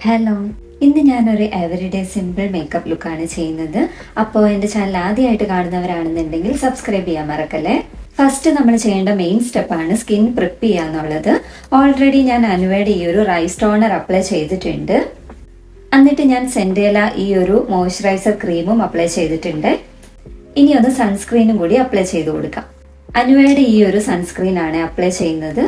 Hello, ഇന്ന് ഞാനൊരു everyday simple makeup ലുക്കാണ് ചെയ്യുന്നത്. അപ്പോൾ എൻ്റെ ചാനൽ ആദ്യമായിട്ട് കാണുന്നവരാണെന്നുണ്ടെങ്കിൽ സബ്സ്ക്രൈബ് ചെയ്യാൻ മറക്കല്ലേ. ഫസ്റ്റ് നമ്മൾ ചെയ്യേണ്ട മെയിൻ സ്റ്റെപ്പാണ് സ്കിൻ പ്രിപ്പ് ചെയ്യുക എന്നുള്ളത്. ഓൾറെഡി ഞാൻ അനുവയുടെ ഈ ഒരു റൈസ് ടോണർ അപ്ലൈ ചെയ്തിട്ടുണ്ട്. എന്നിട്ട് ഞാൻ സെൻഡേല ഈ ഒരു മോയ്സ്ചറൈസർ ക്രീമും അപ്ലൈ ചെയ്തിട്ടുണ്ട്. ഇനി ഒന്ന് സൺസ്ക്രീനും കൂടി അപ്ലൈ ചെയ്ത് കൊടുക്കാം. അനുവയുടെ ഈ ഒരു സൺസ്ക്രീൻ ആണ് അപ്ലൈ ചെയ്യുന്നത്.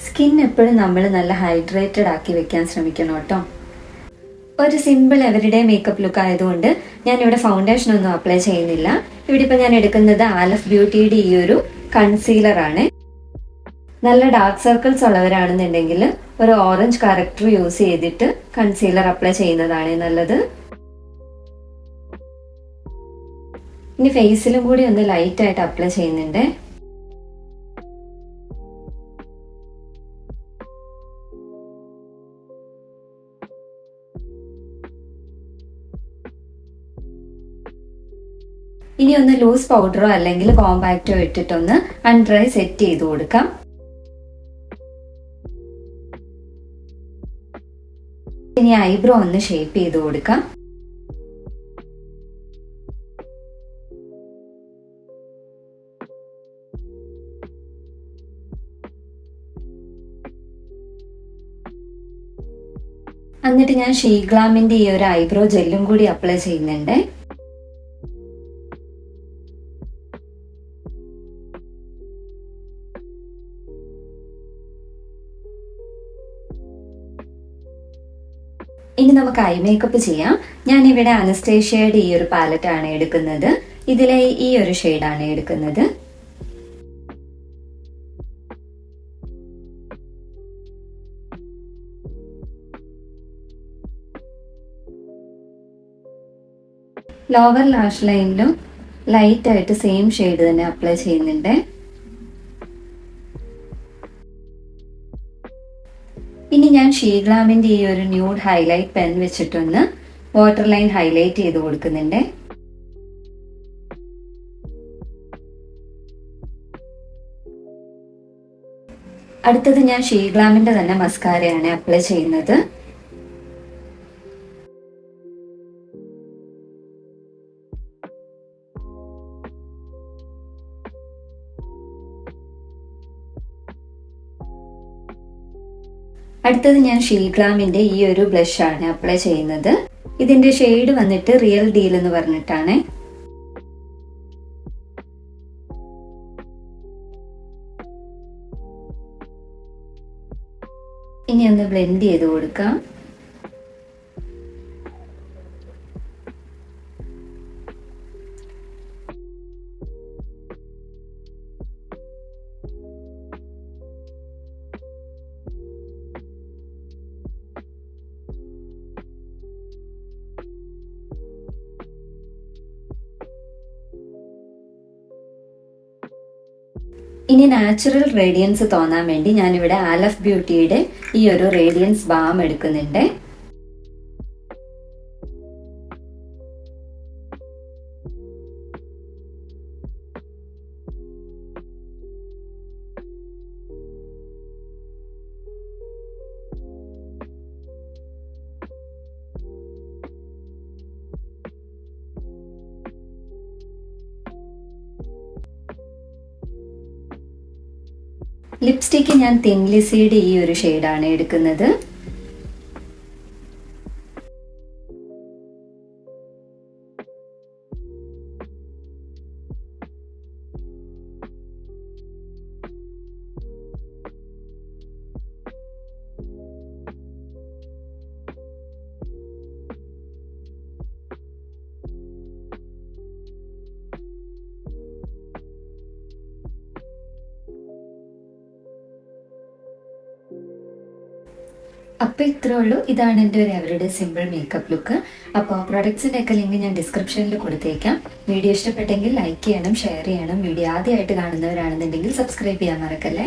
സ്കിൻ എപ്പോഴും നമ്മൾ നല്ല ഹൈഡ്രേറ്റഡ് ആക്കി വെക്കാൻ ശ്രമിക്കണം കേട്ടോ. ഒരു സിമ്പിൾ എവറിഡേ മേക്കപ്പ് ലുക്ക് ആയതുകൊണ്ട് ഞാൻ ഇവിടെ ഫൗണ്ടേഷൻ ഒന്നും അപ്ലൈ ചെയ്യുന്നില്ല. ഇവിടെ ഇപ്പൊ ഞാൻ എടുക്കുന്നത് ആലഫ് ബ്യൂട്ടിയുടെ ഈ ഒരു കൺസീലർ ആണ്. നല്ല ഡാർക്ക് സർക്കിൾസ് ഉള്ളവരാണെന്നുണ്ടെങ്കിൽ ഒരു ഓറഞ്ച് കറക്റ്റർ യൂസ് ചെയ്തിട്ട് കൺസീലർ അപ്ലൈ ചെയ്യുന്നതാണ് നല്ലത്. ഇനി ഫേസിലും കൂടി ഒന്ന് ലൈറ്റ് ആയിട്ട് അപ്ലൈ ചെയ്യുന്നുണ്ട്. ഇനി ഒന്ന് ലൂസ് പൗഡറോ അല്ലെങ്കിൽ കോമ്പാക്റ്റോ ഇട്ടിട്ടൊന്ന് അൺഡ്രൈ സെറ്റ് ചെയ്ത് കൊടുക്കാം. ഇനി ഐബ്രോ ഒന്ന് ഷേപ്പ് ചെയ്ത് കൊടുക്കാം. എന്നിട്ട് ഞാൻ ഷീഗ്ലാമിന്റെ ഈ ഒരു ഐബ്രോ ജെല്ലും കൂടി അപ്ലൈ ചെയ്യുന്നുണ്ട്. ഇനി നമുക്ക് ഐ മേക്കപ്പ് ചെയ്യാം. ഞാനിവിടെ അനസ്തേഷ്യയുടെ ഈ ഒരു പാലറ്റ് ആണ് എടുക്കുന്നത്. ഇതിലെ ഈ ഒരു ഷെയ്ഡാണ് എടുക്കുന്നത്. ലോവർ ലാഷ് ലൈനിലും ലൈറ്റ് ആയിട്ട് സെയിം ഷെയ്ഡ് തന്നെ അപ്ലൈ ചെയ്യുന്നുണ്ട്. ഇനി ഞാൻ ഷീഗ്ലാമിന്റെ ഈ ഒരു ന്യൂഡ് ഹൈലൈറ്റ് പെൻ വെച്ചിട്ടൊന്ന് വാട്ടർ ലൈൻ ഹൈലൈറ്റ് ചെയ്ത് കൊടുക്കുന്നുണ്ട്. അടുത്തത് ഞാൻ ഷീഗ്ലാമിന്റെ തന്നെ മസ്കാരയാണ് അപ്ലൈ ചെയ്യുന്നത്. അടുത്തത് ഞാൻ ഷീഗ്ലാമിന്റെ ഈ ഒരു ബ്ലഷ് ആണ് അപ്ലൈ ചെയ്യുന്നത്. ഇതിന്റെ ഷെയ്ഡ് വന്നിട്ട് റിയൽ ഡീൽ എന്ന് പറഞ്ഞിട്ടാണ്. ഇനി ഒന്ന് ബ്ലെൻഡ് ചെയ്ത് കൊടുക്കാം. ഇനി നാച്ചുറൽ റേഡിയൻസ് തോന്നാൻ വേണ്ടി ഞാനിവിടെ ആലഫ് ബ്യൂട്ടിയുടെ ഈ ഒരു റേഡിയൻസ് ബാം എടുക്കുന്നുണ്ട്. ലിപ്സ്റ്റിക്ക് ഞാൻ തിൻലിസിയുടെ ഈ ഒരു ഷെയ്ഡാണ് എടുക്കുന്നത്. അപ്പോൾ ഇത്രേ ഉള്ളൂ. ഇതാണ് എൻ്റെ ഒരു എവറിഡേ സിമ്പിൾ മേക്കപ്പ് ലുക്ക്. അപ്പോൾ പ്രൊഡക്ട്സിൻ്റെ ഒക്കെ ലിങ്ക് ഞാൻ ഡിസ്ക്രിപ്ഷനിൽ കൊടുത്തേക്കാം. വീഡിയോ ഇഷ്ടപ്പെട്ടെങ്കിൽ ലൈക്ക് ചെയ്യണം, ഷെയർ ചെയ്യണം. വീഡിയോ ആദ്യമായിട്ട് കാണുന്നവരാണെന്നുണ്ടെങ്കിൽ സബ്സ്ക്രൈബ് ചെയ്യാൻ മറക്കല്ലേ.